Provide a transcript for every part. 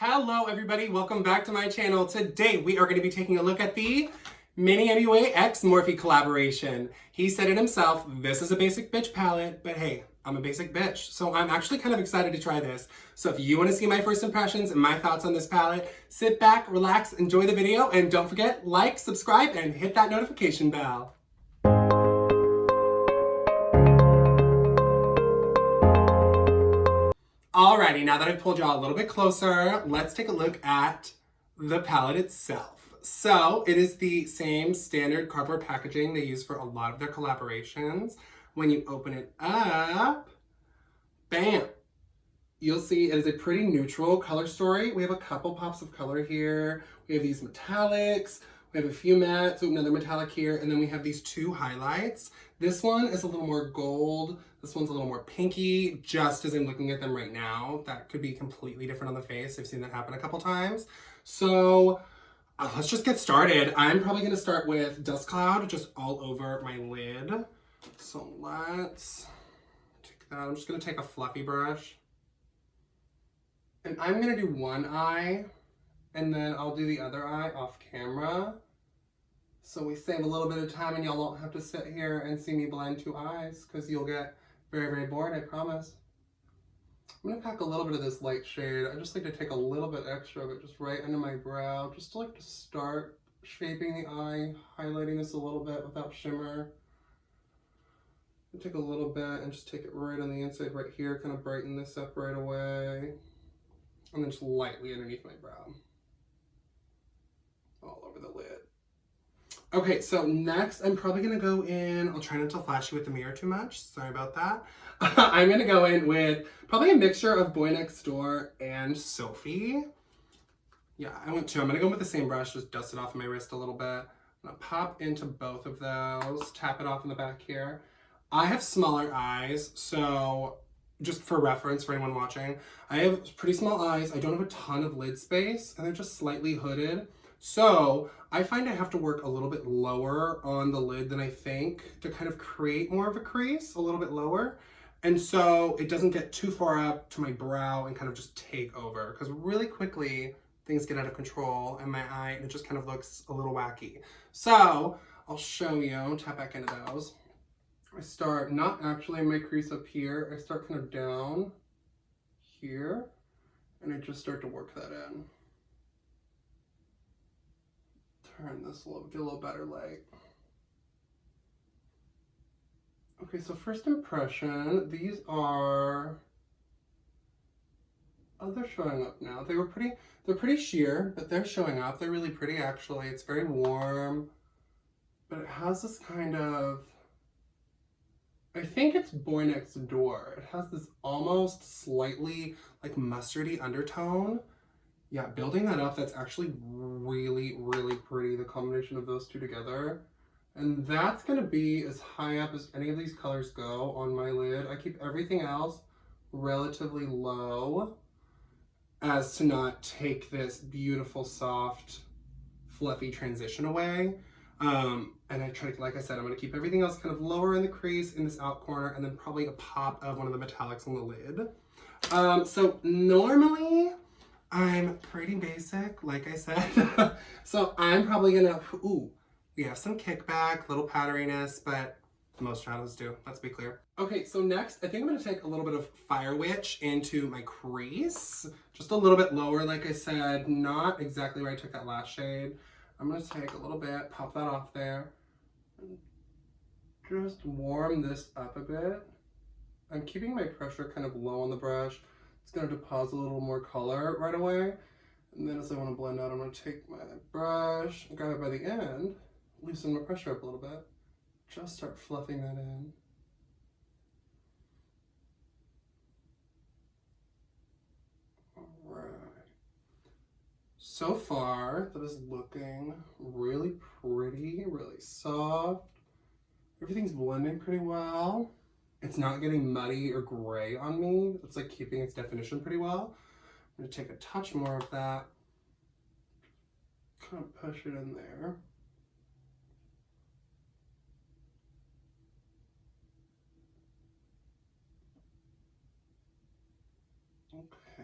Hello everybody, welcome back to my channel. Today we are going to be taking a look at the Manny MUA X Morphe collaboration. He said it himself, this is a basic bitch palette, but hey, I'm a basic bitch. So I'm actually kind of excited to try this. So if you want to see my first impressions and my thoughts on this palette, sit back, relax, enjoy the video, and don't forget, like, subscribe, and hit that notification bell. Alrighty, now that I've pulled y'all a little bit closer, let's take a look at the palette itself. So it is the same standard cardboard packaging they use for a lot of their collaborations. When you open it up, bam! You'll see it is a pretty neutral color story. We have a couple pops of color here. We have these metallics. We have a few mattes, another metallic here, and then we have these two highlights. This one is a little more gold. This one's a little more pinky, just as I'm looking at them right now. That could be completely different on the face. I've seen that happen a couple times. So let's just get started. I'm probably gonna start with Dust Cloud just all over my lid. So let's take that. I'm just gonna take a fluffy brush. And I'm gonna do one eye, and then I'll do the other eye off camera. So we save a little bit of time and y'all won't have to sit here and see me blend two eyes because you'll get very, very bored, I promise. I'm gonna pack a little bit of this light shade. I just like to take a little bit extra of it just right under my brow, just to like to start shaping the eye, highlighting this a little bit without shimmer. I'll take a little bit and just take it right on the inside right here, kind of brighten this up right away. And then just lightly underneath my brow. All over the lid. Okay, so next I'm probably gonna go in, I'll try not to flash you with the mirror too much, sorry about that. I'm gonna go in with probably a mixture of Boy Next Door and Sophie. Yeah, I'm gonna go with the same brush, just dust it off my wrist a little bit. I'm gonna pop into both of those, tap it off in the back here. I have smaller eyes, so just for reference for anyone watching, I have pretty small eyes, I don't have a ton of lid space, and they're just slightly hooded. So I find I have to work a little bit lower on the lid than I think to kind of create more of a crease, a little bit lower. And so it doesn't get too far up to my brow and kind of just take over, because really quickly things get out of control in my eye and it just kind of looks a little wacky. So I'll show you, tap back into those. I start not actually in my crease up here, I start kind of down here and I just start to work that in. Turn this a little, get a little better light. Okay, so first impression, these are, oh, they're showing up now. They're pretty sheer, but they're showing up. They're really pretty actually. It's very warm, but it has this kind of, I think it's Boy Next Door. It has this almost slightly like mustardy undertone. Yeah, building that up, that's actually really, really pretty, the combination of those two together. And that's gonna be as high up as any of these colors go on my lid. I keep everything else relatively low as to not take this beautiful, soft, fluffy transition away. And I try to, like I said, I'm gonna keep everything else kind of lower in the crease, in this out corner, and then probably a pop of one of the metallics on the lid. So normally, I'm pretty basic, like I said. So I'm probably gonna, we have some kickback, little powderiness, but most shadows do, let's be clear. Okay, so next, I think I'm gonna take a little bit of Fire Witch into my crease. Just a little bit lower, like I said, not exactly where I took that last shade. I'm gonna take a little bit, pop that off there, and just warm this up a bit. I'm keeping my pressure kind of low on the brush. It's going to deposit a little more color right away. And then as I want to blend out, I'm going to take my brush, grab it by the end, loosen my pressure up a little bit, just start fluffing that in. Alright. So far, that is looking really pretty, really soft. Everything's blending pretty well. It's not getting muddy or gray on me. It's like keeping its definition pretty well. I'm gonna take a touch more of that. Kind of push it in there. Okay.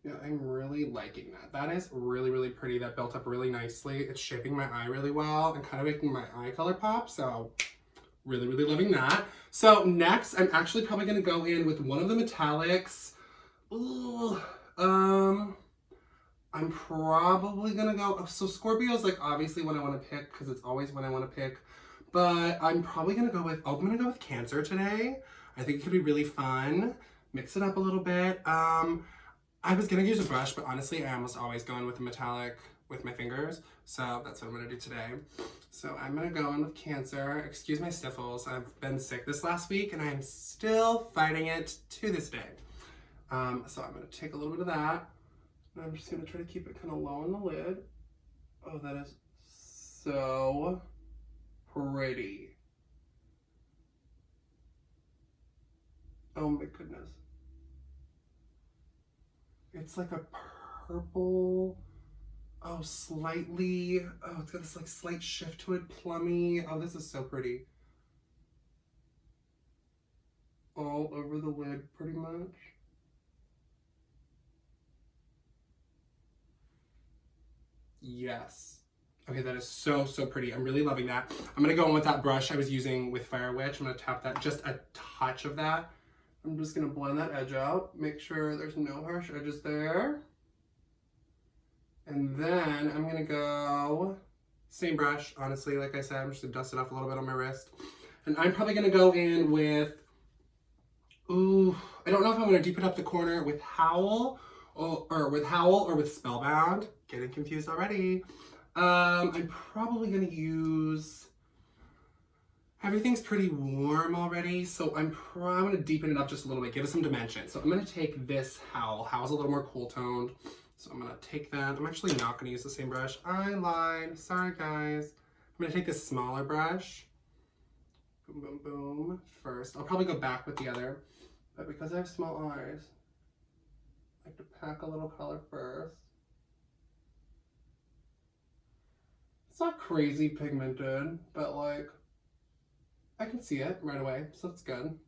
Yeah, I'm really liking that. That is really, really pretty. That built up really nicely. It's shaping my eye really well and kind of making my eye color pop. So really, really loving that. So next, I'm actually probably going to go in with one of the metallics. Ooh, I'm probably going to go... So Scorpio's like obviously what I want to pick because it's always what I want to pick. But I'm probably going to go with... Oh, I'm going to go with Cancer today. I think it could be really fun. Mix it up a little bit. I was going to use a brush, but honestly, I almost always go in with a metallic with my fingers. So that's what I'm going to do today. So I'm going to go in with Cancer. Excuse my sniffles. I've been sick this last week, and I'm still fighting it to this day. So I'm going to take a little bit of that. And I'm just going to try to keep it kind of low on the lid. Oh, that is so pretty. Oh my goodness. It's like a purple, oh, slightly, oh, it's got this like slight shift to it, plummy. Oh, this is so pretty. All over the lid, pretty much. Yes. Okay, that is so, so pretty. I'm really loving that. I'm gonna go in with that brush I was using with Fire Witch. I'm gonna tap that, just a touch of that. I'm just going to blend that edge out, make sure there's no harsh edges there. And then I'm going to go, same brush, honestly, like I said, I'm just going to dust it off a little bit on my wrist. And I'm probably going to go in with, ooh, I don't know if I'm going to deepen up the corner with Howl or with Spellbound. Getting confused already. I'm probably going to use... Everything's pretty warm already, so I'm going to deepen it up just a little bit, give it some dimension. So I'm going to take this Howl. Howl's a little more cool toned. So I'm going to take that. I'm actually not going to use the same brush. I lied. Sorry, guys. I'm going to take this smaller brush. Boom, boom, boom. First. I'll probably go back with the other. But because I have small eyes, I like to pack a little color first. It's not crazy pigmented, but like... I can see it right away, so that's good.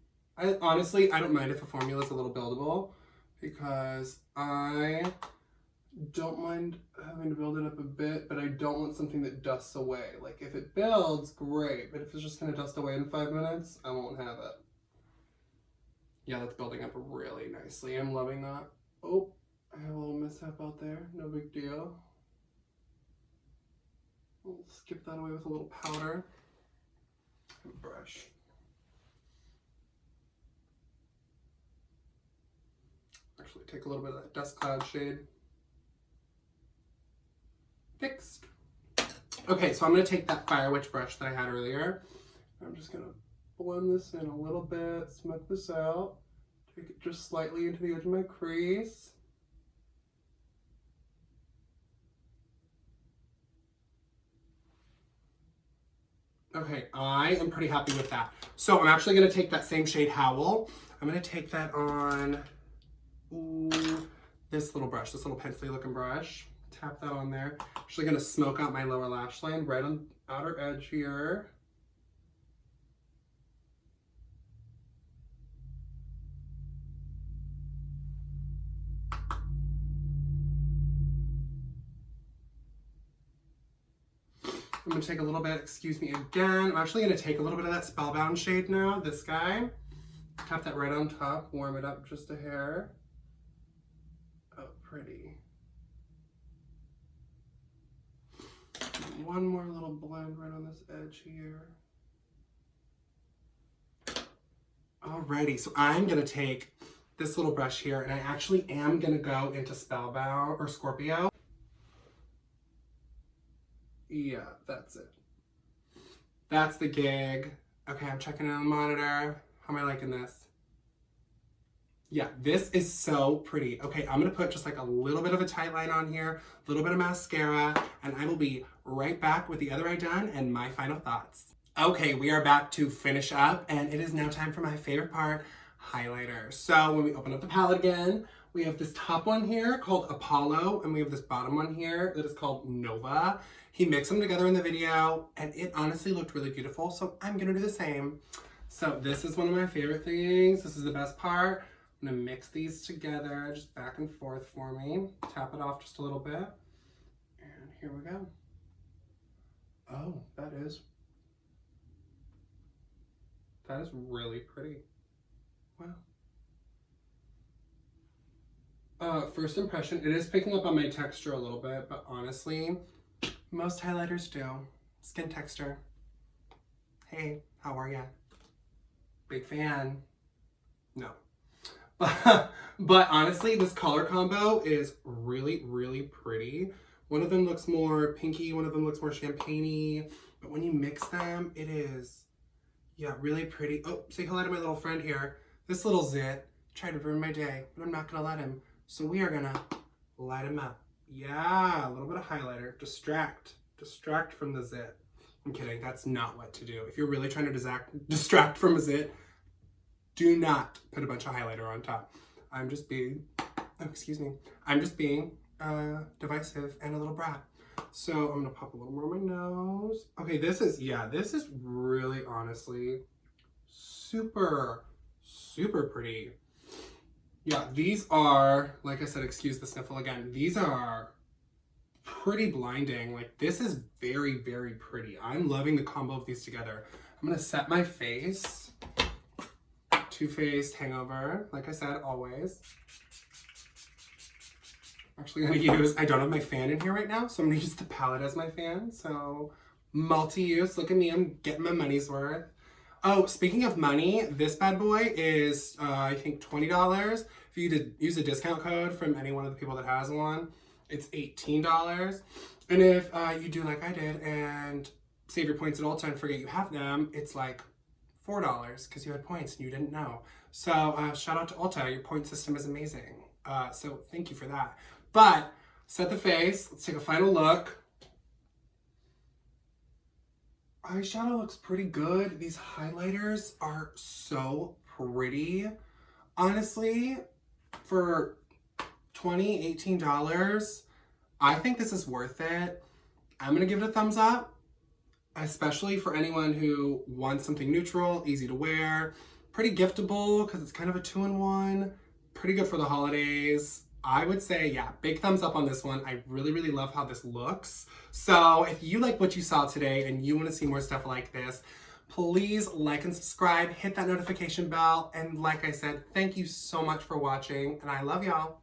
Honestly, I don't mind if a formula is a little buildable because I don't mind having to build it up a bit, but I don't want something that dusts away. Like if it builds, great, but if it's just gonna dust away in 5 minutes, I won't have it. Yeah, that's building up really nicely. I'm loving that. Oh, I have a little mishap out there, no big deal. We'll skip that away with a little powder. Brush. Actually, take a little bit of that Dust Cloud shade. Fixed. Okay, so I'm going to take that Fire Witch brush that I had earlier. I'm just going to blend this in a little bit, smooth this out. Take it just slightly into the edge of my crease. Okay, I am pretty happy with that. So I'm actually going to take that same shade Howl. I'm going to take that on this little brush, this little pencil-y looking brush. Tap that on there. Actually going to smoke out my lower lash line right on the outer edge here. I'm going to take a little bit, excuse me again, I'm actually going to take a little bit of that Spellbound shade now, this guy. Tap that right on top, warm it up just a hair. Oh, pretty. One more little blend right on this edge here. Alrighty, so I'm going to take this little brush here, and I actually am going to go into Spellbound, or Scorpio. Yeah, that's it. That's the gig. Okay, I'm checking it on the monitor. How am I liking this? Yeah, this is so pretty. Okay, I'm gonna put just like a little bit of a tight line on here, a little bit of mascara, and I will be right back with the other eye done and my final thoughts. Okay, we are back to finish up, and it is now time for my favorite part, highlighter. So when we open up the palette again, we have this top one here called Apollo, and we have this bottom one here that is called Nova. He mixed them together in the video, and it honestly looked really beautiful, so I'm gonna do the same. So this is one of my favorite things. This is the best part. I'm gonna mix these together, just back and forth for me. Tap it off just a little bit. And here we go. Oh, that is really pretty. Wow. First impression, it is picking up on my texture a little bit, but honestly, most highlighters do. Skin texture. Hey, how are ya? Big fan. No. But honestly, this color combo is really, really pretty. One of them looks more pinky, one of them looks more champagne-y, but when you mix them, it is, yeah, really pretty. Oh, say hello to my little friend here. This little zit tried to ruin my day, but I'm not gonna let him. So we are gonna light him up. Yeah, a little bit of highlighter. Distract from the zit. I'm kidding, that's not what to do. If you're really trying to distract from a zit, do not put a bunch of highlighter on top. I'm just being, oh, excuse me. I'm just being divisive and a little brat. So I'm gonna pop a little more on my nose. Okay, this is really honestly super, super pretty. Yeah, these are, like I said, excuse the sniffle again. These are pretty blinding. Like, this is very, very pretty. I'm loving the combo of these together. I'm gonna set my face. Too Faced Hangover, like I said, always. Actually gonna use, I don't have my fan in here right now, so I'm gonna use the palette as my fan. So, multi-use, look at me, I'm getting my money's worth. Oh, speaking of money, this bad boy is, I think $20. If you use a discount code from any one of the people that has one, it's $18. And if you do like I did and save your points at Ulta and forget you have them, it's like $4 because you had points and you didn't know. So shout out to Ulta, your point system is amazing. So thank you for that. But set the face, let's take a final look. Eyeshadow looks pretty good. These highlighters are so pretty. Honestly, for $18, I think this is worth it. I'm gonna give it a thumbs up, especially for anyone who wants something neutral, easy to wear, pretty giftable because it's kind of a 2-in-1, pretty good for the holidays. I would say, yeah, big thumbs up on this one. I really, really love how this looks. So if you like what you saw today and you want to see more stuff like this, please like and subscribe, hit that notification bell, and like I said, thank you so much for watching, and I love y'all.